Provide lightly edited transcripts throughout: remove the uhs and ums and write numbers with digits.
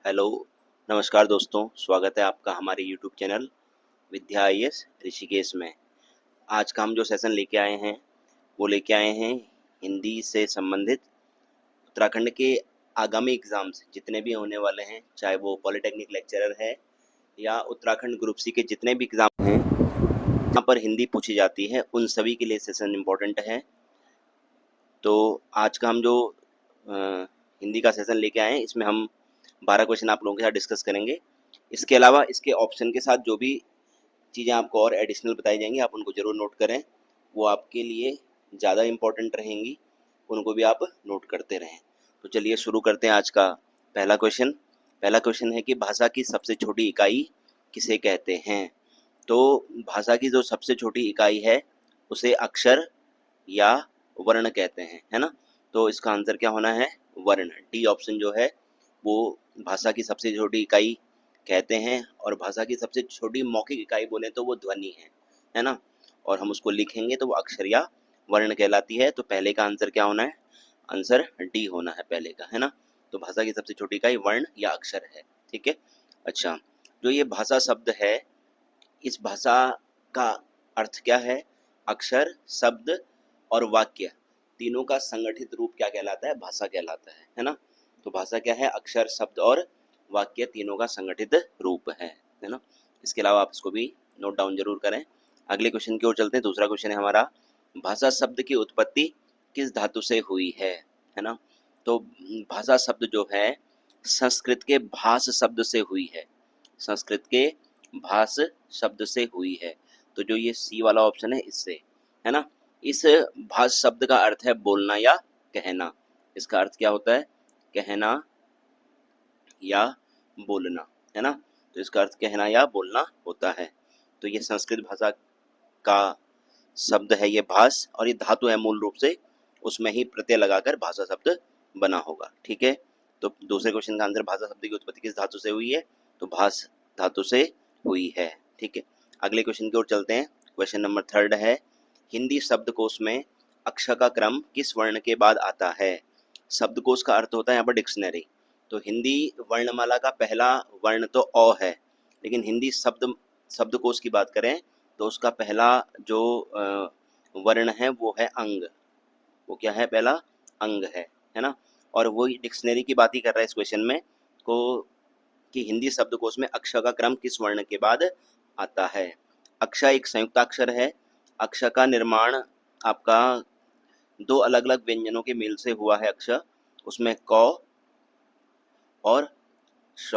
Hello, नमस्कार दोस्तों, स्वागत है आपका हमारे यूट्यूब चैनल विद्या आईएएस ऋषिकेश में। आज का हम जो सेशन लेके आए हैं, वो लेके आए हैं हिंदी से संबंधित उत्तराखंड के आगामी एग्ज़ाम्स जितने भी होने वाले हैं, चाहे वो पॉलिटेक्निक लेक्चरर है या उत्तराखंड ग्रुप सी के जितने भी एग्ज़ाम हैं, जहाँ पर हिंदी पूछी जाती है, उन सभी के लिए सेशन इम्पोर्टेंट है। तो आज का हम जो हिंदी का सेशन लेके आए हैं, इसमें हम 12 क्वेश्चन आप लोगों के साथ डिस्कस करेंगे। इसके अलावा इसके ऑप्शन के साथ जो भी चीज़ें आपको और एडिशनल बताई जाएंगी, आप उनको ज़रूर नोट करें, वो आपके लिए ज़्यादा इम्पोर्टेंट रहेंगी, उनको भी आप नोट करते रहें। तो चलिए शुरू करते हैं आज का पहला क्वेश्चन। पहला क्वेश्चन है कि भाषा की सबसे छोटी इकाई किसे कहते हैं? तो भाषा की जो सबसे छोटी इकाई है, उसे अक्षर या वर्ण कहते हैं, है ना। तो इसका आंसर क्या होना है? वर्ण। डी ऑप्शन जो है वो भाषा की सबसे छोटी इकाई कहते हैं, और भाषा की सबसे छोटी मौखिक इकाई बोले तो वो ध्वनि है ना। और हम उसको लिखेंगे तो वो अक्षर या वर्ण कहलाती है। तो पहले का आंसर क्या होना है? आंसर डी होना है पहले का, है ना। तो भाषा की सबसे छोटी इकाई वर्ण या अक्षर है, ठीक है। अच्छा, जो ये भाषा शब्द है, इस भाषा का अर्थ क्या है? अक्षर, शब्द और वाक्य तीनों का संगठित रूप क्या कहलाता है? भाषा कहलाता है ना। तो भाषा क्या है? अक्षर, शब्द और वाक्य तीनों का संगठित रूप है ना। इसके अलावा आप इसको भी नोट डाउन जरूर करें। अगले क्वेश्चन की ओर चलते हैं। दूसरा क्वेश्चन है हमारा, भाषा शब्द की उत्पत्ति किस धातु से हुई है ना। तो भाषा शब्द जो है संस्कृत के भाष शब्द से हुई है, संस्कृत के भाष शब्द से हुई है। तो जो ये सी वाला ऑप्शन है, इससे, है ना। इस भाष शब्द का अर्थ है बोलना या कहना। इसका अर्थ क्या होता है? कहना या बोलना, है ना। तो इसका अर्थ कहना या बोलना होता है। तो ये संस्कृत भाषा का शब्द है ये भाष, और ये धातु है मूल रूप से, उसमें ही प्रत्यय लगाकर भाषा शब्द बना होगा, ठीक है। तो दूसरे क्वेश्चन का आंसर, भाषा शब्द की उत्पत्ति किस धातु से हुई है? तो भाष धातु से हुई है, ठीक है। अगले क्वेश्चन की ओर चलते हैं। क्वेश्चन नंबर 3 है, हिंदी शब्दकोश में अक्षर का क्रम किस वर्ण के बाद आता है? शब्दकोश का अर्थ होता है यहाँ पर डिक्शनरी। तो हिंदी वर्णमाला का पहला वर्ण तो अ है, लेकिन हिंदी शब्दकोश की बात करें तो उसका पहला जो वर्ण है वो है अंग। वो क्या है? पहला अंग है ना। और वही डिक्शनरी की बात ही कर रहा है इस क्वेश्चन में को, कि हिंदी शब्दकोश में अक्षर का क्रम किस वर्ण के बाद आता है। अक्षर एक संयुक्ताक्षर है। अक्षर का निर्माण आपका दो अलग अलग व्यंजनों के मेल से हुआ है। अक्षर उसमें क और श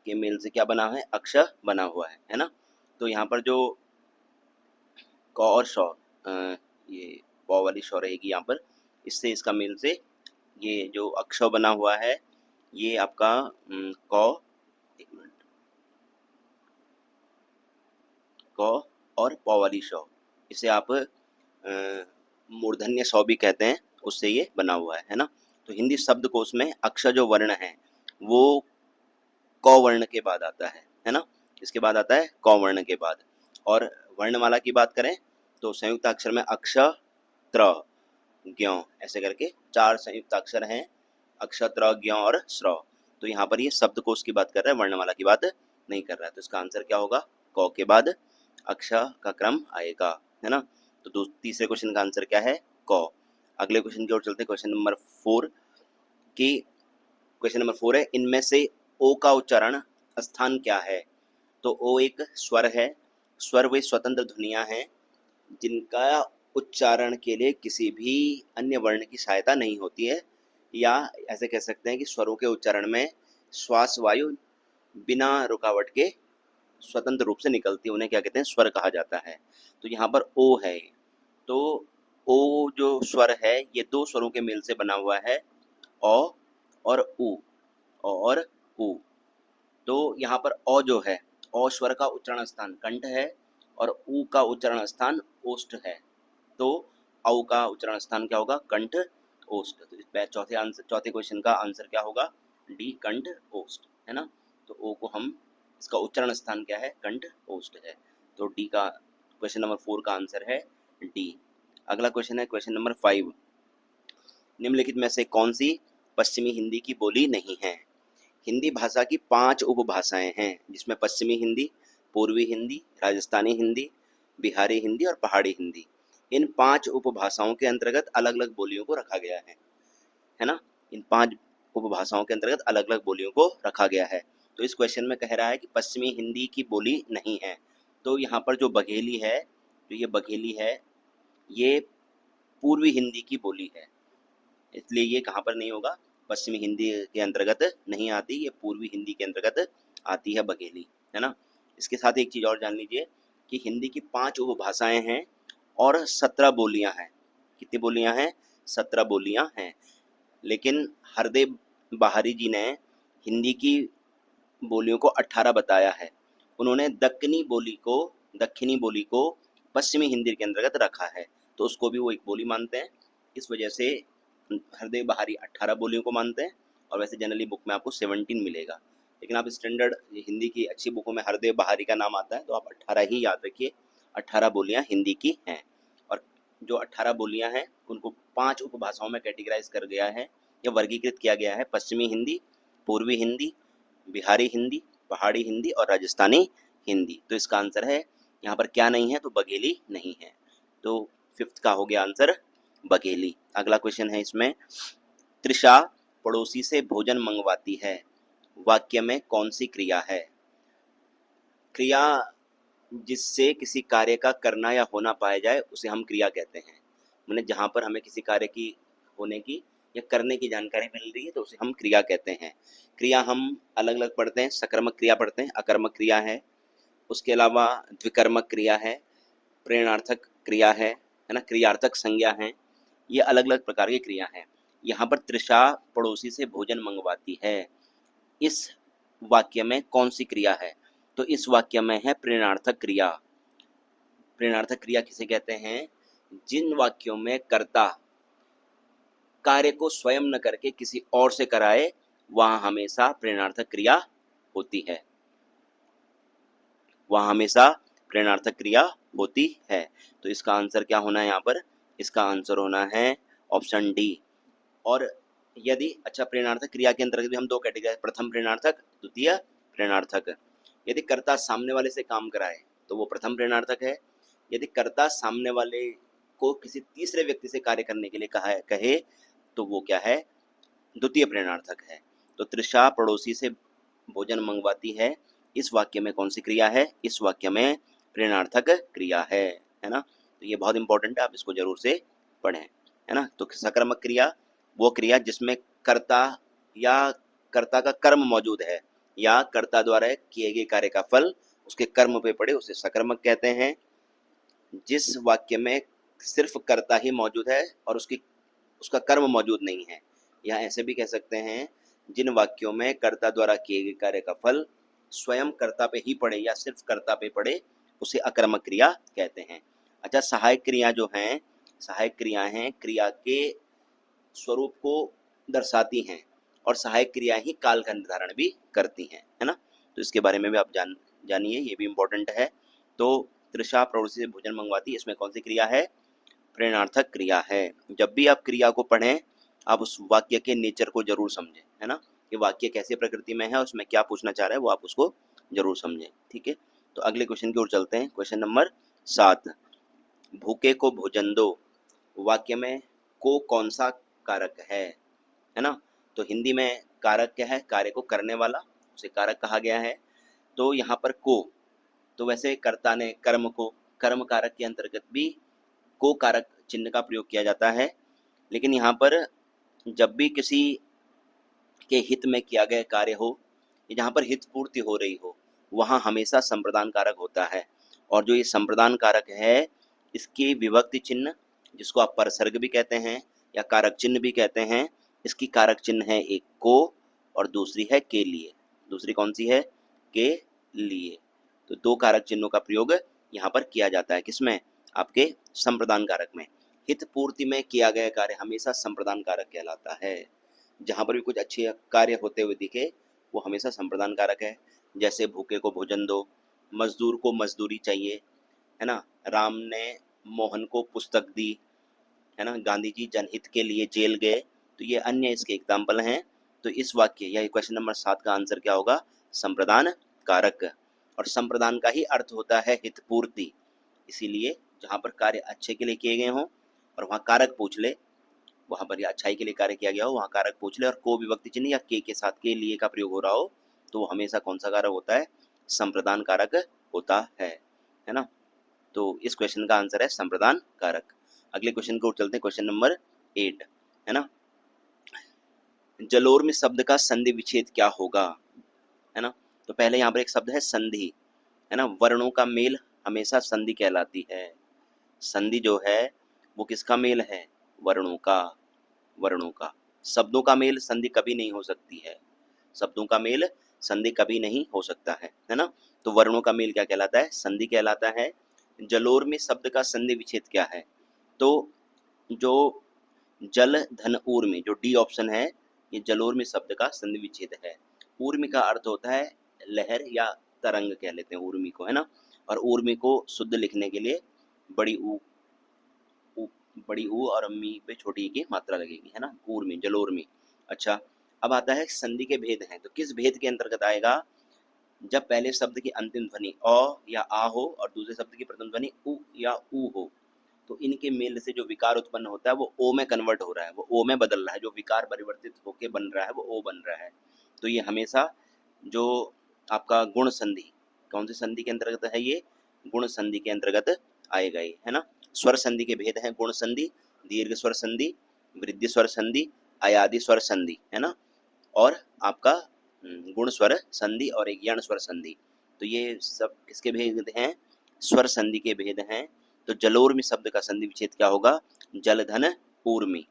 के मेल से क्या बना है? अक्षर बना हुआ है ना। तो यहाँ पर जो क और श, ये प वाली श रहेगी यहाँ पर, इससे इसका मेल से ये जो अक्षर बना हुआ है, ये आपका क, एक मिनट, क और प वाली श, इसे आप मूर्धन्य श भी कहते हैं, उससे ये बना हुआ है ना। तो हिंदी शब्दकोश में अक्षर जो वर्ण है वो क वर्ण के बाद आता है ना। इसके बाद आता है क वर्ण के बाद। और वर्णमाला की बात करें तो संयुक्त अक्षर में अक्षर, त्र, ज्ञ, ऐसे करके 4 संयुक्त अक्षर हैं, अक्षर, त्र, ज्ञ और स्र। तो यहाँ पर ये शब्दकोश की बात कर रहा है, वर्णमाला की बात नहीं कर रहा है। तो इसका आंसर क्या होगा? क के बाद अक्षर का क्रम आएगा, है ना। तो तीसरे क्वेश्चन का आंसर क्या है? क। अगले क्वेश्चन की ओर चलते हैं। क्वेश्चन नंबर 4 की क्वेश्चन नंबर 4 है, इनमें से ओ का उच्चारण स्थान क्या है? तो ओ एक स्वर है। स्वर वे स्वतंत्र ध्वनियां हैं जिनका उच्चारण के लिए किसी भी अन्य वर्ण की सहायता नहीं होती है, या ऐसे कह सकते हैं कि स्वरों के उच्चारण में श्वास वायु बिना रुकावट के स्वतंत्र रूप से निकलती है, उन्हें क्या कहते हैं? स्वर कहा जाता है। तो यहाँ पर ओ है। तो ओ जो स्वर है ये 2 स्वरों के मेल से बना हुआ है, औ और उ, और उ। तो यहाँ पर अ जो है, अ स्वर का उच्चारण स्थान कंठ है, और उ का उच्चारण स्थान ओष्ठ है। तो औ का उच्चारण स्थान क्या होगा? कंठ, ओष्ठ। तो इस चौथे क्वेश्चन का आंसर क्या होगा? डी, कंठ, ओष्ठ, है ना। तो ओ को हम, इसका उच्चारण स्थान क्या है? कंठ, ओष्ठ है। तो डी का, क्वेश्चन नंबर 4 का आंसर है डी। अगला क्वेश्चन है क्वेश्चन नंबर 5, निम्नलिखित में से कौन सी पश्चिमी हिंदी की बोली नहीं है? हिंदी भाषा की 5 उपभाषाएं हैं, जिसमें पश्चिमी हिंदी, पूर्वी हिंदी, राजस्थानी हिंदी, बिहारी हिंदी और पहाड़ी हिंदी। इन 5 उपभाषाओं के अंतर्गत अलग अलग बोलियों को रखा गया है ना। इन 5 उपभाषाओं के अंतर्गत अलग अलग बोलियों को रखा गया है। तो इस क्वेश्चन में कह रहा है कि पश्चिमी हिंदी की बोली नहीं है। तो यहाँ पर जो बघेली है, जो ये बघेली है, ये पूर्वी हिंदी की बोली है, इसलिए ये कहाँ पर नहीं होगा, पश्चिमी हिंदी के अंतर्गत नहीं आती, ये पूर्वी हिंदी के अंतर्गत आती है बघेली, है ना। इसके साथ एक चीज़ और जान लीजिए कि हिंदी की 5 उपभाषाएं हैं और 17 बोलियां हैं। कितनी बोलियां हैं? 17 बोलियां हैं। लेकिन हरदेव बाहरी जी ने हिंदी की बोलियों को 18 बताया है। उन्होंने दक्षिणी बोली को पश्चिमी हिंदी के अंतर्गत रखा है, तो उसको भी वो एक बोली मानते हैं। इस वजह से हरदेव बहारी 18 बोलियों को मानते हैं, और वैसे जनरली बुक में आपको 17 मिलेगा, लेकिन आप स्टैंडर्ड हिंदी की अच्छी बुकों में हरदेव बहारी का नाम आता है, तो आप 18 ही याद रखिए। 18 बोलियां हिंदी की हैं, और जो 18 बोलियां हैं उनको 5 उपभाषाओं में कैटेगराइज कर गया है या वर्गीकृत किया गया है। पश्चिमी हिंदी, पूर्वी हिंदी, बिहारी हिंदी, पहाड़ी हिंदी और राजस्थानी हिंदी। तो इसका आंसर है यहाँ पर क्या नहीं है, तो बघेली नहीं है। तो 5th का हो गया आंसर बघेली। अगला क्वेश्चन है इसमें, त्रिशा पड़ोसी से भोजन मंगवाती है, वाक्य में कौन सी क्रिया है? क्रिया जिससे किसी कार्य का करना या होना पाया जाए उसे हम क्रिया कहते हैं। मैंने जहाँ पर हमें किसी कार्य की होने की या करने की जानकारी मिल रही है तो उसे हम क्रिया कहते हैं। क्रिया हम अलग अलग पढ़ते हैं, सकर्मक क्रिया पढ़ते हैं, अकर्मक क्रिया है, उसके अलावा द्विकर्मक क्रिया है, प्रेरणार्थक क्रिया है ना, क्रियार्थक संज्ञा है। ये अलग अलग प्रकार की क्रिया हैं। यहाँ पर त्रिशा पड़ोसी से भोजन मंगवाती है, इस वाक्य में कौन सी क्रिया है? तो इस वाक्य में है प्रेरणार्थक क्रिया। प्रेरणार्थक क्रिया किसे कहते हैं? जिन वाक्यों में कर्ता कार्य को स्वयं न करके किसी और से कराए, वहां हमेशा प्रेरणार्थक क्रिया होती है, वहां हमेशा प्रेरणार्थक क्रिया होती है। तो इसका आंसर क्या होना है यहाँ पर? इसका आंसर होना है ऑप्शन डी। और यदि प्रेरणार्थक क्रिया के अंतर्गत भी हम 2 कैटेगरी, प्रथम प्रेरणार्थक, द्वितीय प्रेरणार्थक। यदि कर्ता सामने वाले से काम कराए तो वो प्रथम प्रेरणार्थक है। यदि कर्ता सामने वाले को किसी तीसरे व्यक्ति से कार्य करने के लिए कहे तो वो क्या है? द्वितीय प्रेरणार्थक है। तो त्रिशा पड़ोसी से भोजन मंगवाती है, इस वाक्य में कौन सी क्रिया है? इस वाक्य में प्रेरणार्थक क्रिया है ना। तो ये बहुत इंपॉर्टेंट है, आप इसको जरूर से पढ़ें, है ना। तो सकर्मक क्रिया वो क्रिया जिसमें कर्ता या कर्ता का कर्म मौजूद है या कर्ता द्वारा किए गए कार्य का फल उसके कर्म पे पड़े, उसे सकर्मक कहते हैं। जिस वाक्य में सिर्फ कर्ता ही मौजूद है और उसका कर्म मौजूद नहीं है, या ऐसे भी कह सकते हैं जिन वाक्यों में कर्ता द्वारा किए गए कार्य का फल स्वयं कर्ता पे ही पड़े या सिर्फ कर्ता पे पड़े, उसे अकर्मक क्रिया कहते हैं। सहायक क्रिया जो हैं, सहायक क्रिया हैं क्रिया के स्वरूप को दर्शाती हैं और सहायक क्रिया ही काल का निर्धारण भी करती हैं, है ना। तो इसके बारे में भी आप जानिए, ये भी इम्पोर्टेंट है। तो त्रिशा पड़ोसी से भोजन मंगवाती है, इसमें कौन सी क्रिया है? प्रेरणार्थक क्रिया है। जब भी आप क्रिया को पढ़ें, आप उस वाक्य के नेचर को जरूर समझें, है ना, कि वाक्य कैसे प्रकृति में है, उसमें क्या पूछना चाह रहा है, वो आप उसको जरूर समझें, ठीक है। तो अगले क्वेश्चन की ओर चलते हैं। क्वेश्चन नंबर 7, भूखे को भोजन दो, वाक्य में को कौन सा कारक है ना। तो हिंदी में कारक क्या है? कार्य को करने वाला, उसे कारक कहा गया है। तो यहाँ पर को, तो वैसे कर्ता ने कर्म को, कर्म कारक के अंतर्गत भी को कारक चिन्ह का प्रयोग किया जाता है, लेकिन यहाँ पर जब भी किसी के हित में किया गया कार्य हो, जहाँ पर हित पूर्ति हो रही हो, वहाँ हमेशा संप्रदान कारक होता है। और जो ये संप्रदान कारक है, इसकी विभक्ति चिन्ह, जिसको आप परसर्ग भी कहते हैं या कारक चिन्ह भी कहते हैं, इसकी कारक चिन्ह है एक को और दूसरी है के लिए। दूसरी कौन सी है? के लिए। तो 2 कारक चिन्हों का प्रयोग यहाँ पर किया जाता है, किसमें? आपके संप्रदान कारक में। हित पूर्ति में किया गया कार्य हमेशा संप्रदान कारक कहलाता है। जहाँ पर भी कुछ अच्छे कार्य होते हुए दिखे, वो हमेशा संप्रदान कारक है। जैसे भूखे को भोजन दो, मजदूर को मजदूरी चाहिए, है ना, राम ने मोहन को पुस्तक दी, है ना, गांधी जी जनहित के लिए जेल गए। तो ये अन्य इसके एग्जाम्पल हैं तो इस वाक्य या क्वेश्चन नंबर 7 का आंसर क्या होगा? संप्रदान कारक। और संप्रदान का ही अर्थ होता है हितपूर्ति। इसीलिए जहाँ पर कार्य अच्छे के लिए किए गए हों और वहाँ कारक पूछ ले, वहाँ पर या अच्छाई के लिए कार्य किया गया हो, वहाँ कारक पूछ ले और को विभक्ति चिन्ह या के साथ के लिए का प्रयोग हो रहा हो, तो वो हमेशा कौन सा कारक होता है? संप्रदान कारक होता है ना। तो इस क्वेश्चन का आंसर है संप्रदान कारक। अगले क्वेश्चन को चलते हैं, क्वेश्चन नंबर 8 है ना। जलोर्मी शब्द का संधि विच्छेद क्या होगा? है ना। तो पहले यहाँ पर एक शब्द है संधि, है ना। वर्णों का मेल हमेशा संधि कहलाती है। संधि जो है वो किसका मेल है? वर्णों का। वर्णों का। शब्दों का मेल संधि कभी नहीं हो सकती है। शब्दों का मेल संधि कभी नहीं हो सकता है ना। तो वर्णों का मेल क्या कहलाता है? संधि कहलाता है। जलोर्मी शब्द का संधि विच्छेद क्या है? तो जो जल धन ऊर्मी, जो डी ऑप्शन है, ये जलोर्मी शब्द का संधि विच्छेद है। ऊर्मी का अर्थ होता है लहर या तरंग कह लेते हैं ऊर्मी को, है ना। और ऊर्मी को शुद्ध लिखने के लिए बड़ी ऊ और मी पे छोटी ई की मात्रा लगेगी, है ना। ऊर्मी, जलोर्मी। अच्छा, अब आता है संधि के भेद हैं। तो किस भेद के अंतर्गत आएगा? जब पहले शब्द की अंतिम ध्वनि अ या आ हो और दूसरे शब्द की प्रथम ध्वनि उ या ऊ हो, तो इनके मेल से जो विकार उत्पन्न होता है वो ओ में कन्वर्ट हो रहा है, वो ओ में बदल रहा है। जो विकार परिवर्तित होके बन रहा है वो ओ बन रहा है। तो ये हमेशा जो आपका गुण संधि, कौन सी संधि के अंतर्गत है? ये गुण संधि के अंतर्गत आएगा ये, है ना। स्वर संधि के भेद हैं गुण संधि, दीर्घ स्वर संधि, वृद्धि स्वर संधि, अयादि स्वर संधि, है ना। और आपका गुण स्वर संधि और एक यण स्वर संधि। तो ये सब किसके भेद हैं? स्वर संधि के भेद हैं। तो जलोर्मी शब्द का संधि विच्छेद क्या होगा? जलधन ऊर्मी,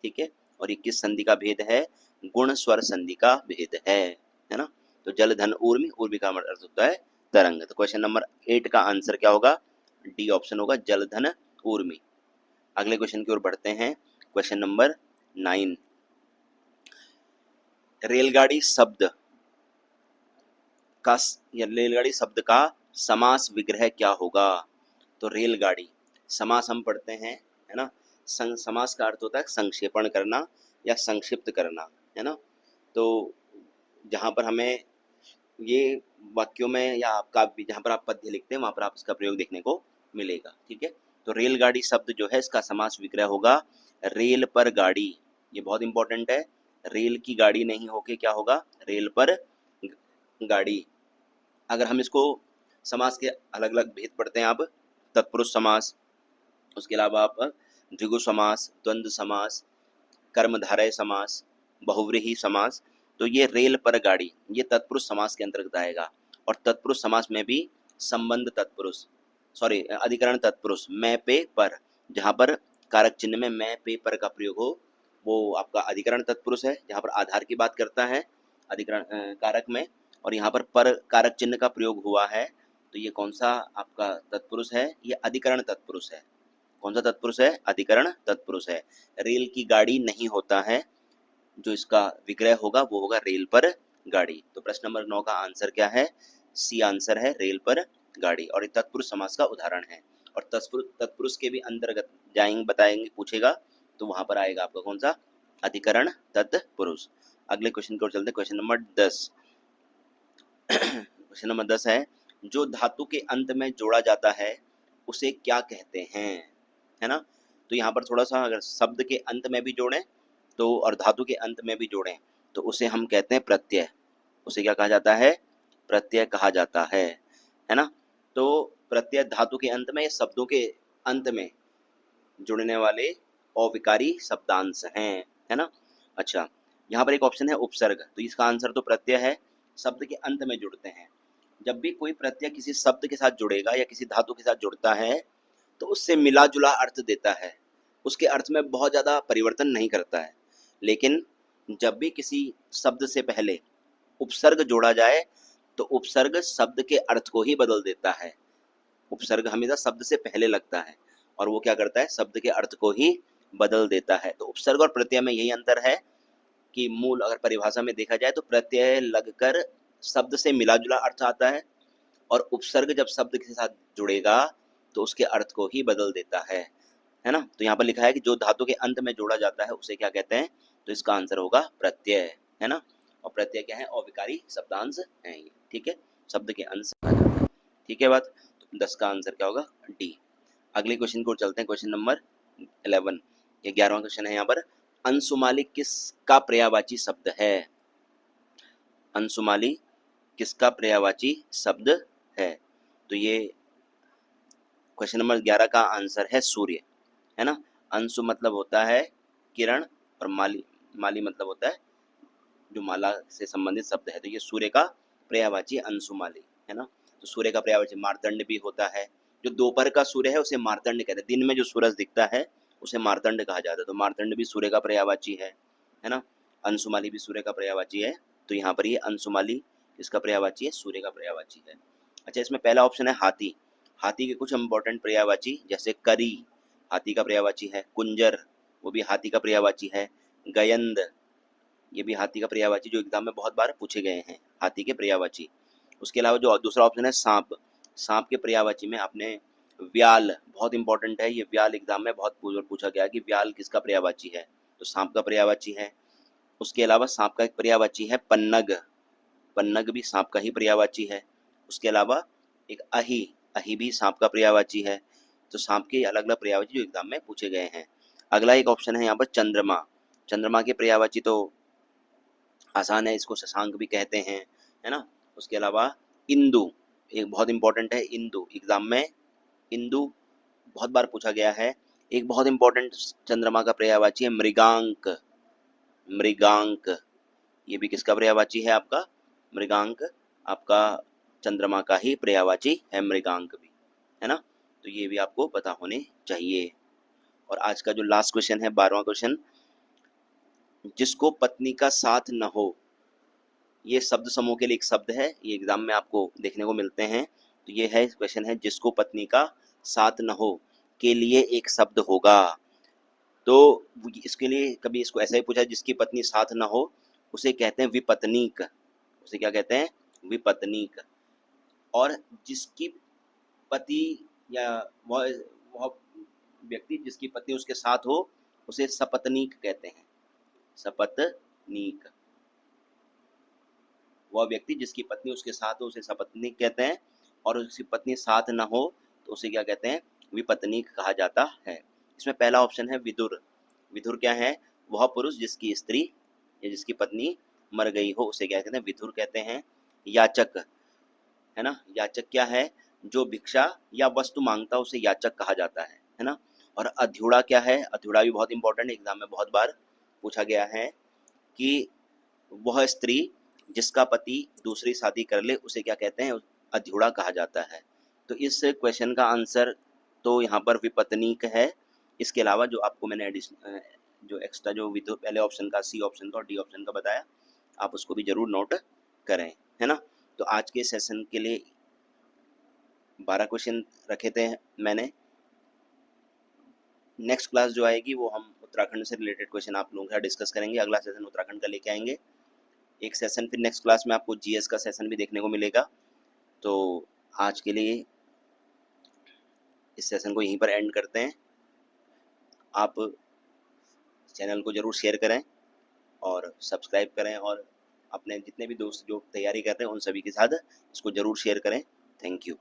ठीक है। और ये किस संधि का भेद है? गुण स्वर संधि का भेद है ना। तो जलधन ऊर्मी, ऊर्मी का अर्थ होता है तरंग। तो क्वेश्चन नंबर 8 का आंसर क्या होगा? डी ऑप्शन होगा, जलधन ऊर्मी। अगले क्वेश्चन की ओर बढ़ते हैं, क्वेश्चन नंबर 9। रेलगाड़ी शब्द का या रेलगाड़ी शब्द का समास विग्रह क्या होगा? तो रेलगाड़ी, समास हम पढ़ते हैं, है ना। समास का अर्थ होता है संक्षेपण करना या संक्षिप्त करना, है ना। तो जहाँ पर हमें ये वाक्यों में या आपका जहाँ पर आप पद्य लिखते हैं वहाँ पर आप इसका प्रयोग देखने को मिलेगा, ठीक है। तो रेलगाड़ी शब्द जो है इसका समास विग्रह होगा रेल पर गाड़ी। ये बहुत इंपॉर्टेंट है। रेल की गाड़ी नहीं होके क्या होगा? रेल पर गाड़ी। अगर हम इसको समास के अलग अलग भेद पढ़ते हैं आप, तत्पुरुष समास, उसके अलावा आप द्विगु समास, द्वंद्व समास, कर्मधारय समास, बहुव्रीहि समास, तो ये रेल पर गाड़ी ये तत्पुरुष समास के अंतर्गत आएगा। और तत्पुरुष समास में भी संबंध तत्पुरुष, अधिकरण तत्पुरुष, मैं पे पर, जहाँ पर कारक चिन्ह में मैं पे पर का प्रयोग हो वो आपका अधिकरण तत्पुरुष है, जहाँ पर आधार की बात करता है अधिकरण कारक में, और यहाँ पर कारक चिन्ह का प्रयोग हुआ है। तो ये कौन सा आपका तत्पुरुष है? ये अधिकरण तत्पुरुष है। कौन सा तत्पुरुष है? अधिकरण तत्पुरुष है। रेल की गाड़ी नहीं होता है, जो इसका विग्रह होगा वो होगा रेल पर गाड़ी। तो प्रश्न नंबर 9 का आंसर क्या है? सी आंसर है, रेल पर गाड़ी। और ये तत्पुरुष समास का उदाहरण है। और तत्पुरुष के भी अंतर्गत जाएंगे, बताएंगे, पूछेगा, तो वहां पर आएगा आपका कौन सा? अधिकरण तत्पुरुष। अगले क्वेश्चन की ओर चलते हैं, क्वेश्चन नंबर 10। क्वेश्चन नंबर 10 है, जो धातु के अंत में जोड़ा जाता है उसे क्या कहते हैं? है ना। तो यहाँ पर थोड़ा सा अगर शब्द के अंत में भी जोड़ें तो और धातु के अंत में भी जोड़ें तो उसे हम कहते हैं प्रत्यय। उसे क्या कहा जाता है? प्रत्यय कहा जाता है ना। तो प्रत्यय धातु के अंत में या शब्दों के अंत में जुड़ने वाले अविकारी शब्दांश हैं, है ना। अच्छा, यहाँ पर एक ऑप्शन है उपसर्ग, तो इसका आंसर तो प्रत्यय है, शब्द के अंत में जुड़ते हैं। जब भी कोई प्रत्यय किसी शब्द के साथ जुड़ेगा या किसी धातु के साथ जुड़ता है तो उससे मिला जुला अर्थ देता है, उसके अर्थ में बहुत ज़्यादा परिवर्तन नहीं करता है। लेकिन जब भी किसी शब्द से पहले उपसर्ग जोड़ा जाए तो उपसर्ग शब्द के अर्थ को ही बदल देता है। उपसर्ग हमेशा शब्द से पहले लगता है और वो क्या करता है? शब्द के अर्थ को ही बदल देता है। तो उपसर्ग और प्रत्यय में यही अंतर है कि मूल अगर परिभाषा में देखा जाए तो प्रत्यय लगकर शब्द से मिला जुला अर्थ आता है और उपसर्ग जब शब्द के साथ जुड़ेगा तो उसके अर्थ को ही बदल देता है ना। तो यहाँ पर लिखा है कि जो धातु के अंत में जोड़ा जाता है उसे क्या कहते हैं? तो इसका आंसर होगा प्रत्यय, है ना। और प्रत्यय क्या है, अविकारी शब्दांश हैं ये, ठीक है, शब्द के अंश कहा जाता है, ठीक है बात। तो 10 का आंसर क्या होगा, डी। अगले क्वेश्चन को चलते हैं, क्वेश्चन नंबर 11, ये 11वां क्वेश्चन है यहाँ पर। अंशुमाली किसका पर्यायवाची शब्द है, अंशुमाली किसका पर्यायवाची शब्द है। तो ये क्वेश्चन नंबर 11 का आंसर है सूर्य, है ना। अंशु मतलब होता है किरण, और माली, माली मतलब होता है जो माला से संबंधित शब्द है। तो ये सूर्य का पर्यायवाची अंशुमाली, है ना। तो सूर्य का पर्यायवाची मार्तंड भी होता है। जो दोपहर का सूर्य है उसे मार्तंड कहते हैं, दिन में जो सूरज दिखता है उसे मार्तंड कहा जाता है। तो मार्तंड भी सूर्य का पर्यायवाची है ना। अंशुमाली भी सूर्य का पर्यायवाची है। तो यहाँ पर ये अंशुमाली किसका पर्यायवाची है, सूर्य का पर्यायवाची है। अच्छा, इसमें पहला ऑप्शन है हाथी। हाथी के कुछ इंपॉर्टेंट पर्यायवाची, जैसे करी हाथी का पर्यायवाची है, कुंजर वो भी हाथी का पर्यायवाची है, गयंद ये भी हाथी का पर्यायवाची, जो एग्जाम में बहुत बार पूछे गए हैं हाथी के पर्यायवाची। उसके अलावा जो दूसरा ऑप्शन है सांप, सांप के पर्यायवाची में आपने व्याल, बहुत इंपॉर्टेंट है ये, व्याल एग्जाम में बहुत पूछा गया कि व्याल किसका पर्यायवाची है, तो सांप का पर्यायवाची है। उसके अलावा सांप का एक पर्यायवाची है पन्नग, पन्नग भी सांप का ही पर्यायवाची है। उसके अलावा एक अही, अही भी सांप का पर्यायवाची है। तो सांप के अलग अलग पर्यायवाची जो एग्जाम में पूछे गए हैं। अगला एक ऑप्शन है यहाँ पर चंद्रमा, चंद्रमा के पर्यायवाची तो आसान है, इसको शशांक भी कहते हैं, है ना। उसके अलावा इंदु एक बहुत इंपॉर्टेंट है, इंदु एग्जाम में इंदु बहुत बार पूछा गया है। एक बहुत इंपॉर्टेंट चंद्रमा का पर्यायवाची है मृगांक, मृगांक ये भी किसका पर्यायवाची है आपका, मृगांक आपका चंद्रमा का ही पर्यायवाची है, मृगांक भी, है ना। तो ये भी आपको पता होने चाहिए। और आज का जो लास्ट क्वेश्चन है 12वां क्वेश्चन, जिसको पत्नी का साथ न हो, ये शब्द समूह के लिए एक शब्द है, ये एग्जाम में आपको देखने को मिलते हैं। तो ये है क्वेश्चन है, जिसको पत्नी का साथ न हो के लिए एक शब्द होगा। तो इसके लिए कभी इसको ऐसा ही पूछा, जिसकी पत्नी साथ न हो उसे कहते हैं विपत्नीक, उसे क्या कहते हैं, विपत्नीक। और जिसकी पति या वह व्यक्ति जिसकी पत्नी उसके साथ हो उसे सपत्नीक कहते हैं, सपत्नीक। वह व्यक्ति जिसकी पत्नी उसके साथ हो उसे सपत्नीक कहते हैं, और उसकी पत्नी साथ न हो तो उसे क्या कहते हैं, विपत्नीक कहा जाता है। इसमें पहला ऑप्शन है विदुर। विदुर क्या है, वह पुरुष जिसकी स्त्री या जिसकी पत्नी मर गई हो उसे क्या कहते हैं, विदुर कहते हैं। याचक, है ना, याचक क्या है, जो भिक्षा या वस्तु मांगता है उसे याचक कहा जाता है ना। और अध्युड़ा क्या है, अध्युड़ा भी बहुत इंपॉर्टेंट, एग्जाम में बहुत बार पूछा गया है कि वह स्त्री जिसका पति दूसरी शादी कर ले उसे क्या कहते हैं, अध्युड़ा कहा जाता है। तो इस क्वेश्चन का आंसर तो यहाँ पर विपत्नीक है। इसके अलावा जो आपको मैंने जो एक्स्ट्रा जो विदुर पहले ऑप्शन का, सी ऑप्शन का और डी ऑप्शन का बताया, आप उसको भी जरूर नोट करें, है ना। तो आज के सेशन के लिए 12 क्वेश्चन रखे थे मैंने। नेक्स्ट क्लास जो आएगी वो हम उत्तराखंड से रिलेटेड क्वेश्चन आप लोगों के साथ डिस्कस करेंगे। अगला सेशन उत्तराखंड का लेके आएंगे। एक सेशन फिर नेक्स्ट क्लास में आपको जीएस का सेशन भी देखने को मिलेगा। तो आज के लिए इस सेशन को यहीं पर एंड करते हैं। आप चैनल को ज़रूर शेयर करें और सब्सक्राइब करें, और अपने जितने भी दोस्त जो तैयारी कर रहे हैं उन सभी के साथ इसको ज़रूर शेयर करें। Thank you.